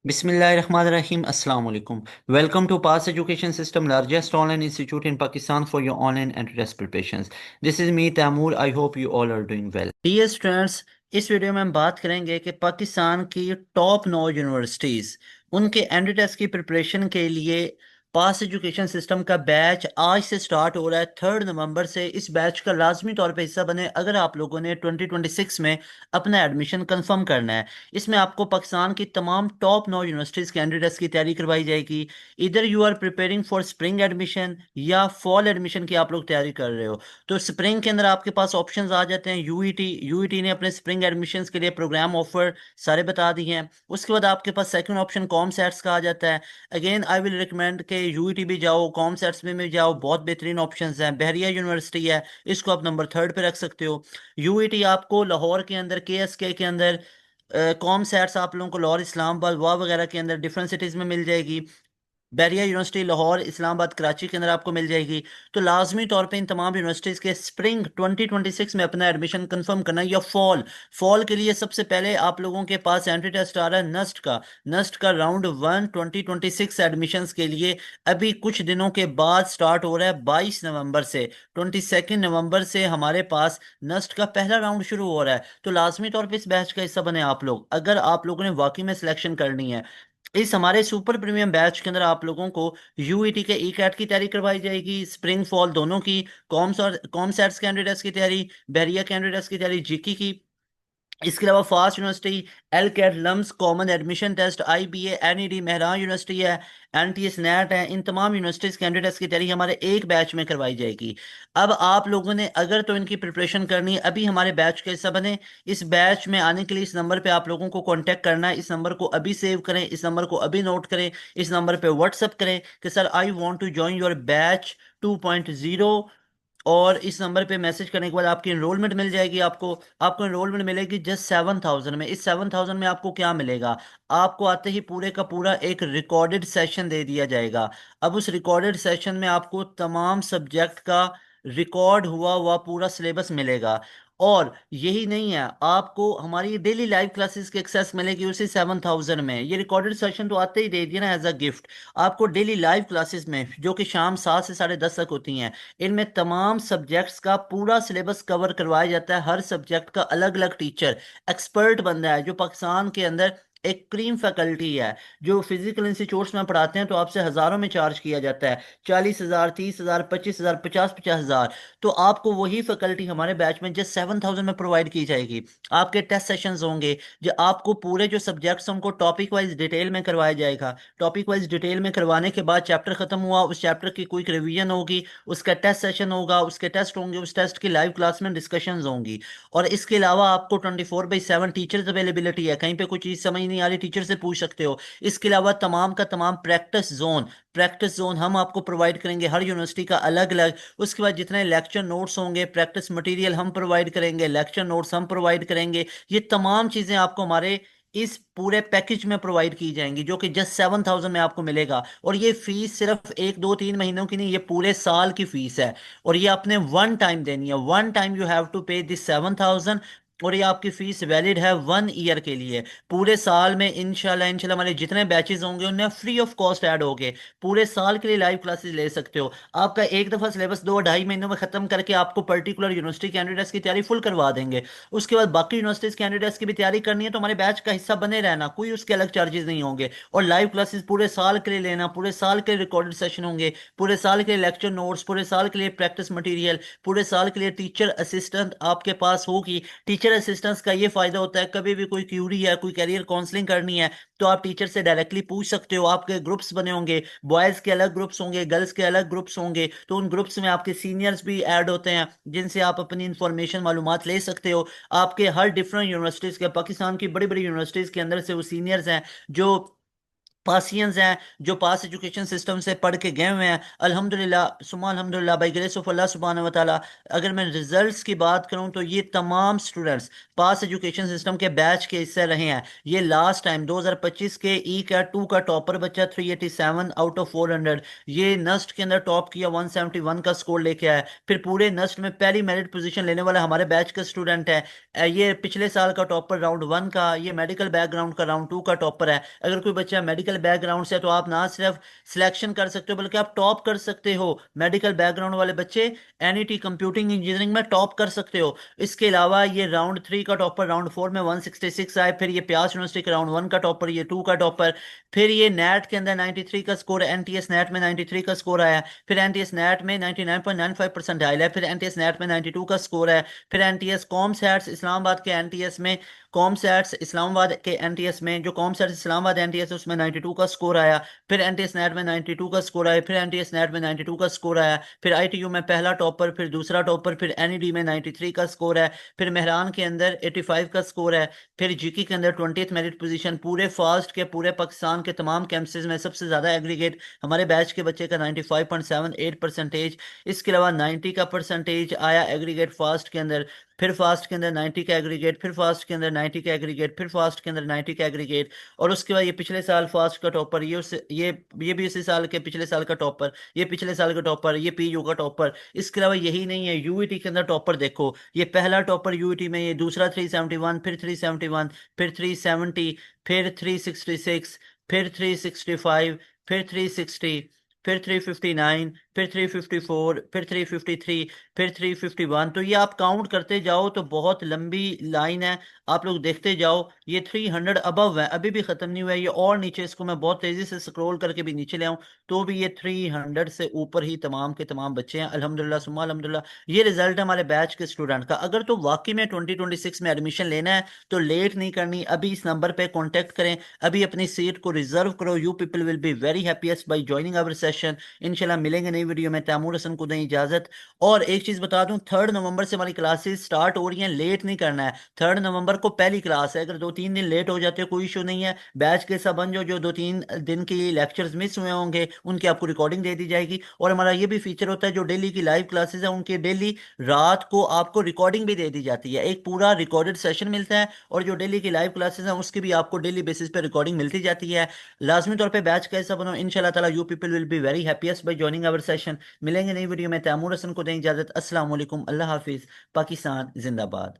Bismillahirrahmanirrahim. Assalamu alaikum. Welcome to Pass Education System, largest online institute in Pakistan for your online and test preparations. This is me, Taimur. I hope you all are doing well. Dear students, इस video में हम बात करेंगे कि पाकिस्तान की top 9 universities उनके entry test की preparation के लिए पास एजुकेशन सिस्टम का बैच आज से स्टार्ट हो रहा है 3 नवंबर से। इस बैच का लाजमी तौर पे हिस्सा बने अगर आप लोगों ने 2026 में अपना एडमिशन कंफर्म करना है। इसमें आपको पाकिस्तान की तमाम टॉप 9 यूनिवर्सिटीज़ के एंट्री टेस्ट की तैयारी करवाई जाएगी। इधर you are preparing for spring admission या फॉल एडमिशन की आप लोग तैयारी कर रहे हो, तो स्प्रिंग के अंदर आपके पास ऑप्शंस आ जाते हैं। यूईटी ने अपने स्प्रिंग एडमिशन्स के लिए प्रोग्राम ऑफर सारे बता दिए हैं। उसके बाद आपके पास सेकंड ऑप्शन कॉम सेट्स का आ जाता है। अगेन आई विल रिकमेंड के यूईटी भी जाओ, कॉम सेट्स में भी जाओ, बहुत बेहतरीन ऑप्शंस हैं। बहरिया यूनिवर्सिटी है, इसको आप नंबर 3rd पे रख सकते हो। यूईटी आपको लाहौर के अंदर, केएसके के अंदर, कॉम सेट्स आप लोगों को लाहौर, इस्लामाबाद, वाह वगैरह के अंदर डिफरेंट सिटीज़ में मिल जाएगी। बैरिया यूनिवर्सिटी लाहौर, इस्लामाबाद, कराची के अंदर आपको मिल जाएगी। तो लाजमी तौर पे इन तमाम यूनिवर्सिटीज़ के स्प्रिंग 2026 में अपना एडमिशन कंफर्म करना है। या फॉल फॉल के लिए सबसे पहले आप लोगों के पास एंट्री टेस्ट आ रहा है नस्ट का राउंड 1 2026 एडमिशन्स के लिए अभी कुछ दिनों के बाद स्टार्ट हो रहा है 22 नवंबर से। 22 नवंबर से हमारे पास नस्ट का पहला राउंड शुरू हो रहा है। तो लाजमी तौर पे इस बैच का हिस्सा बने आप लोग अगर आप लोगों ने वाकई में सिलेक्शन करनी है। इस हमारे सुपर प्रीमियम बैच के अंदर आप लोगों को यूईटी के ई कैट की तैयारी करवाई जाएगी, स्प्रिंग फॉल दोनों की, कॉम्स और कॉम सेट्स कैंडिडेट्स की तैयारी, बहरिया कैंडिडेट्स की तैयारी, जीकी की। इसके अलावा FAST university, LCAT, LUMS, common admission test, IBA, NED, Mehran university है, एनटीएस नेट है, इन तमाम यूनिवर्सिटीज कैंडिडेट्स की तैयारी हमारे एक बैच में करवाई जाएगी। अब आप लोगों ने अगर तो इनकी प्रिपरेशन करनी है, अभी हमारे बैच का हिस्सा बने। इस बैच में आने के लिए इस नंबर पे आप लोगों को कांटेक्ट करना है। इस नंबर को अभी सेव करें, इस नंबर को अभी नोट करें, इस नंबर पे व्हाट्सअप करें कि sir I want to join your batch 2.0। और इस नंबर पे मैसेज करने के बाद आपकी एनरोलमेंट मिल जाएगी। आपको आपको एनरोलमेंट मिलेगी जस्ट 7,000 में। इस 7,000 में आपको क्या मिलेगा? आपको आते ही पूरे का पूरा एक रिकॉर्डेड सेशन दे दिया जाएगा। अब उस रिकॉर्डेड सेशन में आपको तमाम सब्जेक्ट का रिकॉर्ड हुआ हुआ पूरा सिलेबस मिलेगा। और यही नहीं है, आपको हमारी डेली लाइव क्लासेस की एक्सेस मिलेगी उसी 7,000 में। ये रिकॉर्डेड सेशन तो आते ही दे दिया ना एज अ गिफ्ट। आपको डेली लाइव क्लासेस में जो कि शाम 7 से 10:30 तक होती हैं, इनमें तमाम सब्जेक्ट्स का पूरा सिलेबस कवर करवाया जाता है। हर सब्जेक्ट का अलग अलग टीचर, एक्सपर्ट बंदा है जो पाकिस्तान के अंदर एक क्रीम फैकल्टी है। जो फिजिकल इंस्टीट्यूट्स में पढ़ाते हैं तो आपसे हज़ारों में चार्ज किया जाता है, 40,000, 30,000, 25,000, 50,000। तो आपको वही फैकल्टी हमारे बैच में जस्ट 7,000 में प्रोवाइड की जाएगी। आपके टेस्ट सेशंस होंगे जो आपको पूरे जो सब्जेक्ट्स हैं उनको टॉपिक वाइज डिटेल में करवाया जाएगा। टॉपिक वाइज डिटेल में करवाने के बाद चैप्टर खत्म हुआ, उस चैप्टर की क्विक रिवीजन होगी, उसका टेस्ट सेशन होगा, उसके टेस्ट होंगे, उस टेस्ट की लाइव क्लास में डिस्कशंस होंगी। और इसके अलावा आपको 24/7 टीचर्स अवेलेबिलिटी है। कहीं पे कोई चीज़ समझ नहीं आ रही, टीचर से पूछ सकते हो। इसके अलावा तमाम का तमाम प्रैक्टिस जोन हम आपको प्रोवाइड करेंगे, हर यूनिवर्सिटी का अलग अलग। उसके बाद जितने लेक्चर नोट्स होंगे, प्रैक्टिस मटेरियल हम प्रोवाइड करेंगे, लेक्चर नोट्स हम प्रोवाइड करेंगे। ये तमाम चीज़ें आपको हमारे इस पूरे पैकेज में प्रोवाइड की जाएंगी जो कि जस्ट 7,000 में आपको मिलेगा। और ये फीस सिर्फ 1 2 3 महीनों की नहीं, ये पूरे साल की फीस है। और ये आपने वन टाइम देनी है, one time you have to pay this 7,000। और ये आपकी फीस वैलिड है 1 ईयर के लिए। पूरे साल में इंशाल्लाह इंशाल्लाह हमारे जितने बैचेस होंगे उनमें फ्री ऑफ कॉस्ट ऐड होंगे। पूरे साल के लिए लाइव क्लासेस ले सकते हो। आपका एक दफ़ा सिलेबस 2 2.5 महीनों में ख़त्म करके आपको पर्टिकुलर यूनिवर्सिटी कैंडिडेट्स की तैयारी फुल करवा देंगे। उसके बाद बाकी यूनिवर्सिटीज कैंडिडेट्स की भी तैयारी करनी है तो हमारे बैच का हिस्सा बने रहना, कोई उसके अलग चार्जेस नहीं होंगे। और लाइव क्लासेस पूरे साल के लिए लेना, पूरे साल के लिए रिकॉर्डेड सेशन होंगे, पूरे साल के लिए लेक्चर नोट्स, पूरे साल के लिए प्रैक्टिस मटेरियल, पूरे साल के लिए टीचर असिस्टेंट आपके पास होगी। टीचर असिस्टेंस का ये फायदा होता है कभी भी कोई क्यूरी है, कोई कैरियर काउंसलिंग करनी है तो आप टीचर से डायरेक्टली पूछ सकते हो। आपके ग्रुप्स बने होंगे, बॉयज़ के अलग ग्रुप्स होंगे, गर्ल्स के अलग ग्रुप्स होंगे, तो उन ग्रुप्स में आपके सीनियर्स भी ऐड होते हैं जिनसे आप अपनी इंफॉर्मेशन मालूमात ले सकते हो। आपके हर डिफरेंट यूनिवर्सिटीज़ के, पाकिस्तान की बड़ी बड़ी यूनिवर्सिटीज़ के अंदर से वो सीनियर्स हैं जो पासियंस हैं जो पास एजुकेशन सिस्टम से पढ़ के गए हुए हैं, अल्हम्दुलिल्लाह सुम्मा अल्हम्दुलिल्लाह बाई ग्रेस ऑफ अल्लाह सुब्हानहू व तआला। अगर मैं रिजल्ट्स की बात करूं तो ये तमाम स्टूडेंट्स पास एजुकेशन सिस्टम के बैच के हिस्से रहे हैं। ये लास्ट टाइम 2025 के ई कैट 2 का टॉपर बच्चा 387 आउट ऑफ 400, ये नस्ट के अंदर टॉप किया, 171 का स्कोर लेके आया। फिर पूरे नस्ट में पहली मेरिट पोजीशन लेने वाला हमारे बैच का स्टूडेंट है। ये पिछले साल का टॉपर राउंड 1 का, ये मेडिकल बैकग्राउंड का राउंड 2 का टॉपर है। अगर कोई बच्चा मेडिकल बैकग्राउंड से है तो आप ना सिर्फ सिलेक्शन कर सकते हो बल्कि आप टॉप कर सकते हो। मेडिकल बैकग्राउंड वाले बच्चे एनईटी कंप्यूटिंग इंजीनियरिंग में टॉप कर सकते हो। इसके अलावा ये राउंड 3 का टॉपर, राउंड 4 में 166 आए। फिर ये प्यास यूनिवर्सिटी के राउंड 1 का टॉपर, ये 2 का टॉपर। फिर ये नेट के अंदर 93 का स्कोर, एनटीएस नेट में 93 का स्कोर आया। फिर एनटीएस नेट में 99.95% आया है। फिर एनटीएस नेट में 92 का स्कोर है। फिर एनटीएस कॉमसैट्स इस्लामाबाद के एनटीएस में, कॉमसैट्स इस्लामाबाद के एनटीएस में, जो कॉमसैट्स इस्लामाबाद एनटीएस है उसमें 92 का स्कोर आया। फिर एनटीएस नेट में 92 का स्कोर आया। फिर एनटीएस नेट में 92 का स्कोर आया। फिर आईटीयू में पहला टॉपर, फिर दूसरा टॉपर। फिर एनईडी में 93 का स्कोर है। फिर मेहरान के अंदर 85 का स्कोर है। फिर जीके के अंदर 20th मेरिट पोजीशन। पूरे फास्ट के पूरे पाकिस्तान के तमाम कैंपसेस में सबसे ज़्यादा एग्रीगेट हमारे बैच के बच्चे का 95.78 परसेंटेज। इसके अलावा 90 का परसेंटेज आया एग्रीगेट फास्ट के अंदर। फिर फास्ट के अंदर 90 का एग्रीगेट, फिर फास्ट के अंदर 90 का एग्रीगेट, फिर फास्ट के अंदर 90 का एग्रीगेट। और उसके बाद ये पिछले साल फास्ट का टॉपर, ये भी इसी साल के पिछले साल का टॉपर, ये पिछले साल का टॉपर, ये पीयू का टॉपर। इसके अलावा यही नहीं है, यूईटी के अंदर टॉपर देखो, ये पहला टॉपर यूईटी में, ये दूसरा 371, फिर 371, फिर 370, फिर 366, फिर 365, फिर 360, फिर 359, फिर 354, फिर 353, फिर 351। तो ये आप काउंट करते जाओ तो बहुत लंबी लाइन है, आप लोग देखते जाओ। ये 300 अबव है, अभी भी खत्म नहीं हुआ है ये, और नीचे इसको मैं बहुत तेजी से स्क्रॉल करके भी नीचे ले आऊं तो भी ये 300 से ऊपर ही तमाम के तमाम बच्चे हैं। अल्हम्दुलिल्लाह सुम्मा अल्हम्दुलिल्लाह। ये रिजल्ट है हमारे बैच के स्टूडेंट का। अगर तो वाकई में 2026 में एडमिशन लेना है तो लेट नहीं करनी, अभी इस नंबर पे कांटेक्ट करें, अभी अपनी सीट को रिजर्व करो। You people will be very happiest by joining our session. इंशाल्लाह मिलेंगे नई वीडियो में। तैमूर हसन को दें इजाजत। और एक चीज बता दूं, 3 नवंबर से हमारी क्लासेस स्टार्ट हो रही हैं, लेट नहीं करना है। 3 नवंबर को पहली क्लास है, अगर 2-3 दिन लेट हो जाते हो कोई इशू नहीं है। बैच के सब बन जाओ, जो 2-3 दिन के लेक्चर्स मिस हुए होंगे उनकी आपको रिकॉर्डिंग दे दी जाएगी। और हमारा ये भी फीचर होता है, जो डेली की लाइव क्लासेस है उनके डेली रात को आपको रिकॉर्डिंग भी दे दी जाती है, एक पूरा रिकॉर्डेड सेशन मिलता है। और जो डेली की लाइव क्लासेस हैं उसकी भी आपको डेली बेसिस पे रिकॉर्डिंग मिलती जाती है। लाजमी तौर पे बैच कैसा बनो, इंशाल्लाह ताला you people will be very happiest by joining our session. मिलेंगे नई वीडियो में। तैमूर हसन को दें इजाजत। अस्सलाम वालेकुम, अल्लाह हाफिज, पाकिस्तान जिंदाबाद।